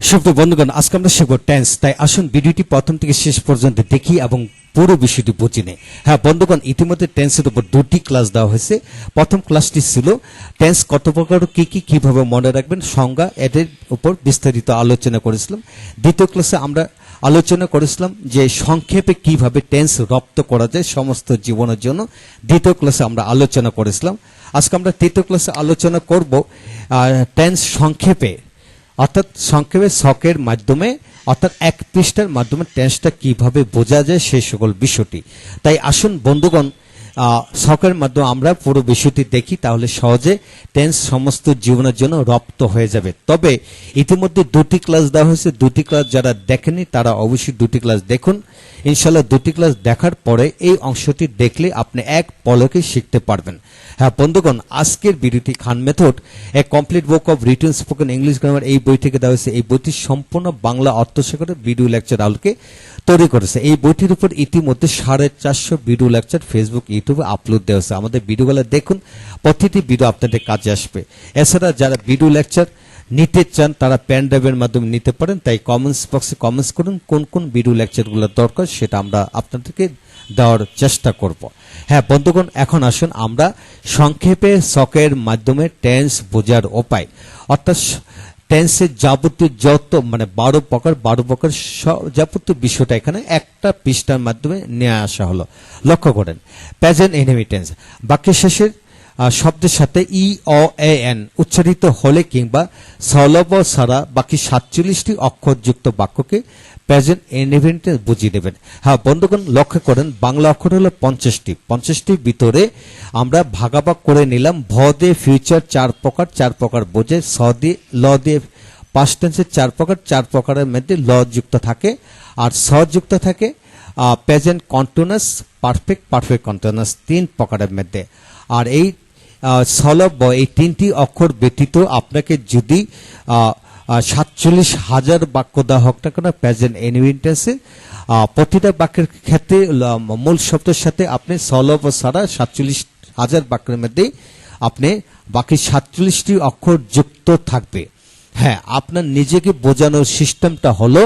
সুপ্রিয় বন্ধুগণ, আজকে আমরা শিখব টেন্স। তাই আসুন ভিডিওটি প্রথম থেকে শেষ পর্যন্ত দেখি এবং পুরো বিষয়টি বুঝে নেই। হ্যাঁ বন্ধুগণ, ইতিমধ্যে টেন্সের উপর দুটি ক্লাস দেওয়া হয়েছে। প্রথম ক্লাসটি ছিল টেন্স কত প্রকার, কি কিভাবে মনে রাখবেন, সংজ্ঞা, এদের উপর বিস্তারিত আলোচনা করেছিলাম। দ্বিতীয় ক্লাসে আমরা আলোচনা করেছিলাম যে সংক্ষেপে কিভাবে টেন্স রপ্ত করা যায় সমস্ত জীবনের জন্য। দ্বিতীয় ক্লাসে আমরা আলোচনা করেছিলাম। আজকে আমরা তৃতীয় ক্লাসে আলোচনা করব টেন্স সংক্ষেপে, অর্থাৎ সংক্ষেপে ছকের মাধ্যমে, অর্থাৎ এক পৃষ্ঠার মাধ্যমে টেন্সটা কিভাবে বোঝা যায় সেই সকল বিষয়টি। তাই আসুন বন্ধুগণ, ছকের মাধ্যমে আমরা পুরো বিষয়টি দেখি, তাহলে সহজে টেন্স সমস্ত জীবনের জন্য রপ্ত হয়ে যাবে। তবে ইতিমধ্যে দুটি ক্লাস দেওয়া হয়েছে, দুটি ক্লাস যারা দেখেনি তারা অবশ্যই দুটি ক্লাস দেখুন। ইনশাল্লাহ দুটি ক্লাস দেখার পরে এই অংশটি দেখলে আপনি এক পলকে শিখতে পারবেন। হ্যাঁ বন্ধুগণ, আজকের ভিডিওটি খান মেথড এ complete book of written spoken English grammar এই বই থেকে দেওয়া হয়েছে। এই বইটি সম্পূর্ণ বাংলা অর্থ শেখার ভিডিও লেকচার আলোকে তৈরি করেছে। এই বইটির উপর ইতিমধ্যে 450 ভিডিও লেকচার ফেসবুক, ইউটিউবে আপলোড দেওয়া হয়েছে। আমাদের ভিডিওগুলো দেখুন, প্রতিটি ভিডিও আপনাদের কাজে আসবে। এছাড়া যারা ভিডিও লেকচার নিতে চান তারা পেন ড্রাইভের মাধ্যমে নিতে পারেন। তাই কমেন্টস বক্সে কমেন্টস করুন কোন কোন ভিডিও লেকচারগুলো দরকার, সেটা আমরা আপনাদেরকে দেওয়ার চেষ্টা করব। হ্যাঁ বন্ধুগণ, এখন আসুন আমরা সংক্ষেপে ছকের মাধ্যমে টেন্স বোঝার উপায়, অর্থাৎ টেন্সের যাবতীয় যত 12 প্রকার যাবতীয় বিষয়টা এখানে একটা পৃষ্ঠার মাধ্যমে নিয়ে আসা হলো। লক্ষ্য করেন, প্রেজেন্ট ইনডেফিনিট টেন্স বাক্যের শেষের শব্দের সাথে ই অ এ এন উচ্চারিত হলে কিংবা সলব ছাড়া বাকি 47টি অক্ষরযুক্ত বাক্যকে প্রেজেন্ট ইনডেফিনিট টেন্স বুঝিয়ে দেবেন। হ্যাঁ বন্ধুগণ, লক্ষ্য করেন বাংলা অক্ষর হলো 50টির ভিতরে আমরা ভাগাভাগ করে নিলাম। ভ দিয়ে ফিউচার 4 প্রকার বোঝে, স দিয়ে ল দিয়ে পাস্ট টেন্সের 4 প্রকারের মধ্যে ল যুক্ত থাকে, আর স যুক্ত থাকে প্রেজেন্ট কন্টিনিউয়াস, পারফেক্ট কন্টিনিউয়াস 3 প্রকারের মধ্যে। আর এই সলব এই 3টি অক্ষর ব্যতীত আপনাকে যদি 47,000 বাক্য দেওয়া হোক না কেন প্রেজেন্ট ইনডেফিনিট টেন্সে, প্রতিটা বাক্যের ক্ষেত্রে মূল শব্দের সাথে আপনি সলব ছাড়া 47,000 বাক্যের মধ্যে আপনি বাকি 47টি অক্ষর যুক্ত থাকবে। হ্যাঁ, আপনার নিজেকে বোঝানোর সিস্টেমটা হলো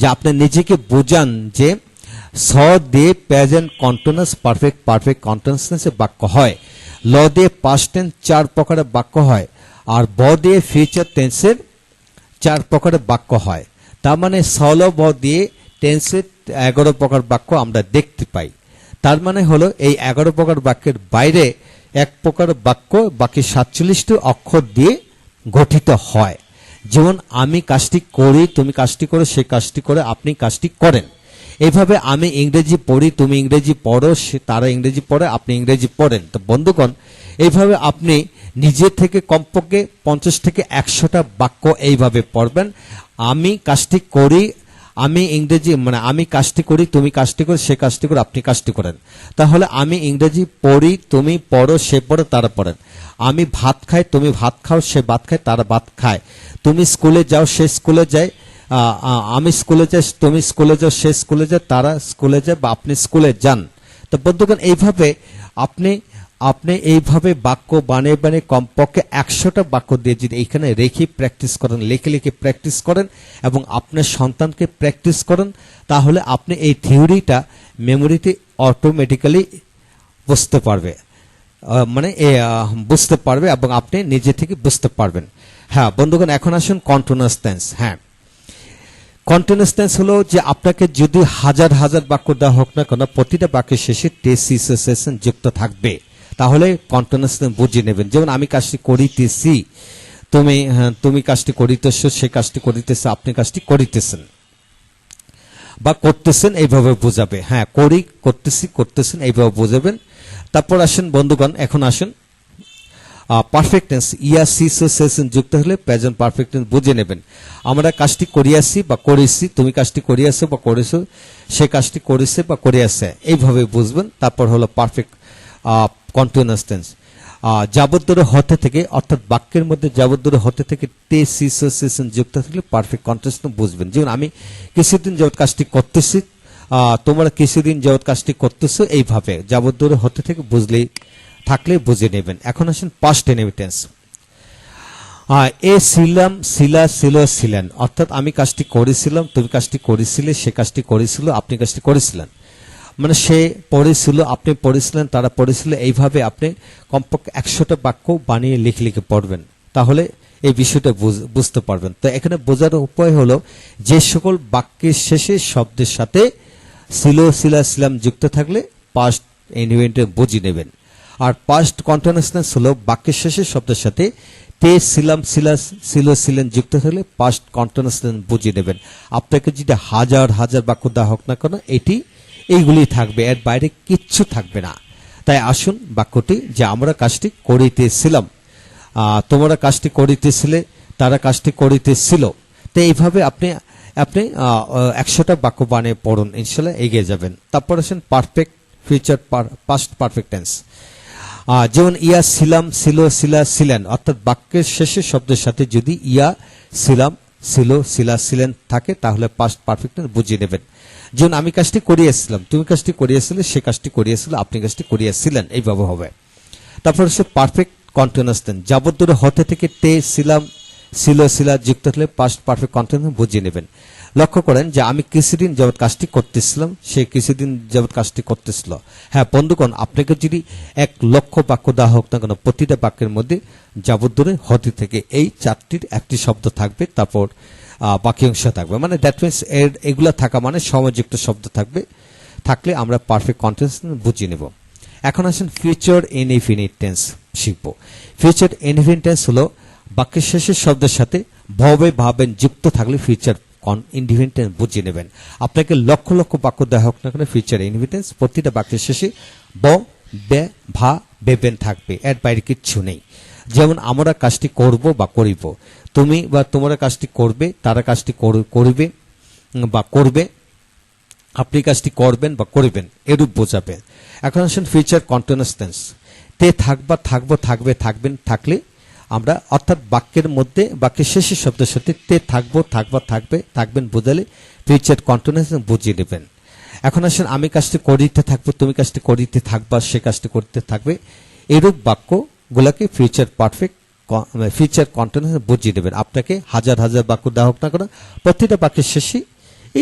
যে আপনি নিজেকে বোঝান যে স দিয়ে প্রেজেন্ট কন্টিনিউয়াস, পারফেক্ট কন্টিনিউয়াসে বাক্য হয়, ল দিয়ে পাস্ট টেন্স 4 প্রকারের বাক্য হয়, আর ব দিয়ে ফিউচার টেন্সের 4 প্রকারের বাক্য হয়। তার মানে সল ব দিয়ে টেন্সের 11 প্রকার বাক্য আমরা দেখতে পাই। তার মানে হলো এই 11 প্রকার বাক্যের বাইরে 1 প্রকার বাক্য বাকি 47টি অক্ষর দিয়ে গঠিত হয়। যেমন আমি কাজটি করি, তুমি কাজটি করো, সে কাজটি করে, আপনি কাজটি করেন। এইভাবে আমি ইংরেজি পড়ি, তুমি ইংরেজি পড়ো, তারা ইংরেজি পড়ে, আপনি ইংরেজি পড়েন। তো বন্ধুগণ, এইভাবে আপনি নিজে থেকে কমপক্ষে 50 থেকে 100টা বাক্য এইভাবে পড়বেন। আমি কাজটি করি, আমি ইংরেজি আমি কাজটি করি, তুমি কাজটি করো, সে কাজটি করে, আপনি কাজটি করেন। তাহলে আমি ইংরেজি পড়ি, তুমি পড়ো, সে পড়ে, তারা পড়েন। আমি ভাত খাই, তুমি ভাত খাও, সে ভাত খায়, তারা ভাত খায়। তুমি স্কুলে যাও, সে স্কুলে যায়, আমি স্কুলে যাই, তুমি স্কুলে যাও, সে স্কুলে যায়, তারা স্কুলে যায়, বা আপনি স্কুলে যান। তো বন্ধুগণ, এইভাবে আপনি এইভাবে বাক্য বানিয়ে কমপক্ষে 100টা বাক্য দিয়ে যদি এইখানে রেখে প্র্যাকটিস করেন, লিখে প্র্যাকটিস করেন এবং আপনার সন্তানকে প্র্যাকটিস করেন, তাহলে আপনি এই থিওরিটা মেমোরিতে অটোমেটিক্যালি বুঝতে পারবে, বুঝতে পারবে এবং আপনি নিজে থেকে বুঝতে পারবেন। হ্যাঁ বন্ধুগণ, এখন আসুন কন্টিনিউয়াস টেন্স। হ্যাঁ, কন্টিনিউয়াস টেন্স হলো যে আপনাকে যদি হাজার বাক্য দেওয়া হোক না কেন, প্রতিটা বাক্যের শেষে টেসিসেশন যুক্ত থাকবে, তাহলে কন্টিনিউয়াস টেন্স বুঝিয়ে নেবেন। যেমন আমি কাজটি করিতেছি, তুমি কাজটি করিতেছ, সে কাজটি করিতেছে, আপনি কাজটি করিতেছেন বা করতেছেন, এইভাবে বোঝাবে। হ্যাঁ, করতেছেন এইভাবে বোঝাবেন। তারপর আসেন বন্ধুগণ, এখন আসুন পারফেক্ট টেন্স, সেশন যুক্ত হলে প্রেজেন্ট পারফেক্ট টেন্স বুঝে নেবেন। আমরা কাজটি করিয়াছি বা করেছি, তুমি কাজটি করিয়াছো বা করেছো, সে কাজটি করেছে বা করিয়াছে, এইভাবে বুঝবেন। তারপর হলো পারফেক্ট কন্টিনিউয়াস টেন্স, যাবতীয় হতে থেকে, অর্থাৎ বাক্যের মধ্যে যাবতীয় হতে থেকে সেশন যুক্ত থাকলে পারফেক্ট কন্টিনিউয়াস টেন্স বুঝবেন। যেমন আমি কিছুদিন যাবত কাজটি করতেছি, তোমরা কিছুদিন যাবত কাজটি করতেছো, এইভাবে যাবতীয় হতে থেকে থাকলে বুঝে নেবেন। এখন আসেন পাস্ট ইনডেফিনিট টেন্স। এ ছিলাম, ছিলা, ছিল, ছিলেন, অর্থাৎ আমি কাজটি করেছিলাম, তুমি কাজটি করেছিলে, সে কাজটি করেছিল, আপনি কাজটি করেছিলেন। মানে সে পড়েছিল, আপনি পড়েছিলেন, তারা পড়েছিল। এইভাবে আপনি কমপক্ষে 100টা বাক্য বানিয়ে লিখে লিখে পড়বেন, তাহলে এই বিষয়টা বুঝতে পারবেন। তো এখানে বোঝার উপায় হলো যে সকল বাক্যের শেষে শব্দের সাথে ছিল, ছিলা, ছিলাম যুক্ত থাকলে পাস্ট ইনডিফিনিট বুঝিয়ে নেবেন। আর পাস্ট কন্টিনিউয়াস টেন্স হলো বাক্যের শেষে শব্দের সাথে তে, ছিলাম, ছিলা, ছিল, ছিলেন যুক্ত থাকলে পাস্ট কন্টিনিউয়াস টেন্স বুঝিয়ে নেবেন। আপনাকে যদি হাজার হাজার বাক্য দেওয়া হোক না কেন, এইগুলি থাকবে, এর বাইরে কিচ্ছু থাকবে না। তাই আসুন বাক্যটি, যে আমরা কাজটি করিতেছিলাম, তোমরা কাজটি করিতেছিলে, তারা কাজটি করিতেছিল। তো এইভাবে আপনি আপনি 100টা বাক্য বানিয়ে পড়ুন, ইনশাল্লাহ এগিয়ে যাবেন। তারপর আসেন perfect future past perfect tense. যেমন ইয়া, ছিলাম, ছিল, ছিলা, ছিলেন, অর্থাৎ বাক্যের শেষে শব্দের সাথে যদি ইয়া, ছিলাম, ছিল, ছিলা, ছিলেন থাকে তাহলে পাস্ট পারফেক্ট টেন্স বুঝিয়ে নেবেন। যেমন আমি কাজটি করিয়েছিলাম, তুমি কাজটি করিয়েছিলে, সে কাজটি করিয়েছিল, আপনি কাজটি করিয়েছিলেন, এইভাবে হবে। তারপর হচ্ছে পারফেক্ট কন্টিনিউয়াস টেন্স। যাবতীয় হতে থেকে তে, ছিলাম, ছিল, ছিলা যুক্ত হলে পাস্ট পারফেক্ট কন্টিনিউয়াস বুঝিয়ে নেবেন। লক্ষ্য করেন যে আমি কিছুদিন যাবৎ কাজটি করতেছিলাম, সে কিছুদিন যাবৎ কাজটি করতেছিল। হ্যাঁ বন্ধুগণ, আপনাকে যদি 1,00,000 বাক্য দেওয়া হোক না কেন, প্রতিটা বাক্যের মধ্যে যাবতীয় হতে থেকে এই 4টির একটি শব্দ থাকবে, তারপর বাকি অংশ থাকবে। মানে দ্যাট মিনস এগুলা থাকা মানে সময়যুক্ত শব্দ থাকলে আমরা পারফেক্ট কন্টিনিউয়াস বুঝিয়ে নেব। এখন আসেন ফিউচার ইনডিফিনিট টেন্স শিখব। ফিউচার ইনডিফিনিট টেন্স হলো বাক্যের শেষের শব্দের সাথে ভবে ভাবেন যুক্ত থাকলে ফিউচার ইনডিফিনিট টেন্স বুঝিয়ে নেবেন। আপনাকে লক্ষ লক্ষ বাক্য দেওয়া হোক না কেন, ফিউচার ইনডিফিনিট টেন্স প্রতিটা বাক্যের শেষে ব, বে, ভা, বেবেন থাকবে, এর বাইরে কিচ্ছু নেই। যেমন আমরা কাজটি করব বা করিব, তুমি বা তোমরা কাজটি করবে, তারা কাজটি করিবে বা করবে, আপনি কাজটি করবেন বা করিবেন, এরূপ বোঝাবে। এখন আসেন ফিউচার কন্টিনিউয়াস টেন্স। তে, থাকবা, থাকবো, থাকবে, থাকবেন থাকলে আমরা, অর্থাৎ বাক্যের মধ্যে বাক্যের শেষের শব্দের সাথে তে, থাকবো, থাকবা, থাকবে, থাকবেন বোঝালে ফিউচার কন্টিনিউয়াস বুঝিয়ে নেবেন। এখন আসেন আমি কাজটি করিতে থাকবো, তুমি কাজটি করিতে থাকবা, সে কাজটি করতে থাকবে, এরূপ বাক্যগুলোকে ফিউচার কন্টিনিউয়াস বুঝিয়ে দেবেন। আপনাকে হাজার হাজার বাক্য দেওয়া হোক না কেন, প্রতিটা বাক্যের শেষে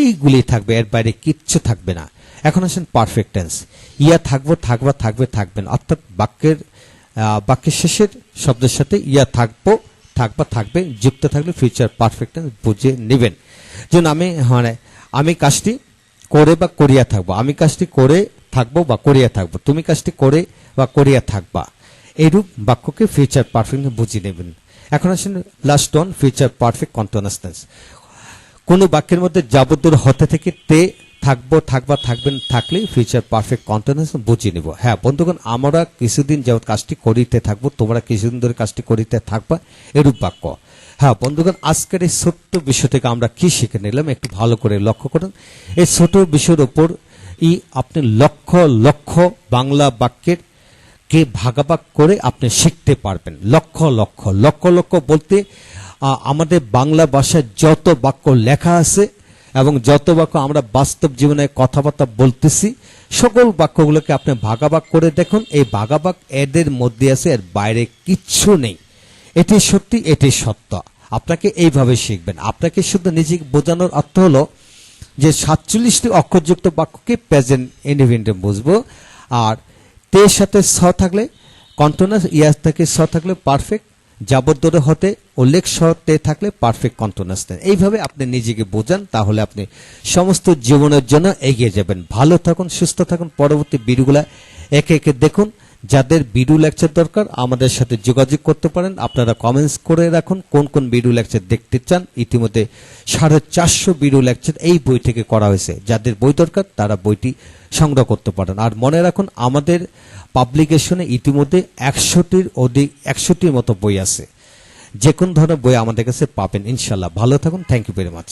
এইগুলি থাকবে, এর বাইরে কিচ্ছু থাকবে না। এখন আসেন পারফেক্ট টেন্স। ইয়া, থাকবো, থাকবা, থাকবে, থাকবেন, অর্থাৎ বাক্যের শেষের শব্দের সাথে ইয়া, থাকবো, থাকবা, থাকবে যুক্ত থাকলে ফিউচার পারফেক্ট টেন্স বুঝে নেবেন। যেমন আমি কাজটি করে বা করিয়া থাকবো, আমি কাজটি করে থাকবো বা করিয়া থাকবো, তুমি কাজটি করে বা করিয়া থাকবা, এইরূপ বাক্যকে ফিউচার পারফেক্ট বুঝিয়ে নেবেন। এখন আসেন last one, future perfect continuous tense. কোন বাক্যের মধ্যে যাবতীয় হতে থেকে তে, থাকবো, থাকবা, থাকবেন থাকলে ফিউচার পারফেক্ট কন্টিনিউয়াস বুঝিয়ে নিব। হ্যাঁ বন্ধুগণ, আমরা কিছুদিন যাবৎ কাজটি করিতে থাকবো, তোমরা কিছুদিন ধরে কাজটি করিতে থাকবা, এরূপ বাক্য। হ্যাঁ বন্ধুগণ, আজকের এই ছোট্ট বিষয় থেকে আমরা কি শিখে নিলাম একটু ভালো করে লক্ষ্য করুন। এই ছোট বিষয়ের উপর আপনি লক্ষ লক্ষ বাংলা বাক্যের কে ভাগাভাগ করে আপনি শিখতে পারবেন। লক্ষ লক্ষ লক্ষ লক্ষ বলতে আমাদের বাংলা ভাষায় যত বাক্য লেখা আছে এবং যত বাক্য আমরা বাস্তব জীবনে কথাবার্তা বলতেছি, সকল বাক্যগুলোকে আপনি ভাগাভাগ করে দেখুন। এই ভাগাভাগ এদের মধ্যে আছে, এর বাইরে কিচ্ছু নেই। এটি সত্যি, এটি সত্য। আপনাকে এইভাবে শিখবেন। আপনাকে শুধু নিজেকে বোঝানোর অর্থ হলো যে 47টি অক্ষরযুক্ত বাক্যকে প্রেজেন্ট ইনডিফিনিট বুঝবো, আর তে সাথে স থাকলে কন্টিনিউয়াস, ইয়া থেকে স থাকলে পারফেক্ট, যাবতীয় হতে উল্লেখ সহ তে থাকলে পারফেক্ট কন্টিনিউয়াস। এইভাবে আপনি নিজেকে বোঝান, তাহলে আপনি সমস্ত জীবনের জন্য এগিয়ে যাবেন। ভালো থাকুন, সুস্থ থাকুন। পরবর্তী ভিডিওগুলো একে একে দেখুন। যাদের ভিডিও লেকচার দরকার আমাদের সাথে যোগাযোগ করতে পারেন। আপনারা কমেন্টস করে রাখুন কোন কোন ভিডিও লেকচার দেখতে চান। ইতিমধ্যে 450 ভিডিও লেকচার এই বই থেকে করা হয়েছে। যাদের বই দরকার তারা বইটি সংগ্রহ করতে পারেন। আর মনে রাখুন, আমাদের পাবলিকেশনে ইতিমধ্যে 100টির মতো বই আছে। যে কোন ধরনের বই আমাদের কাছে পাবেন ইনশাল্লাহ। ভালো থাকুন। Thank you very much.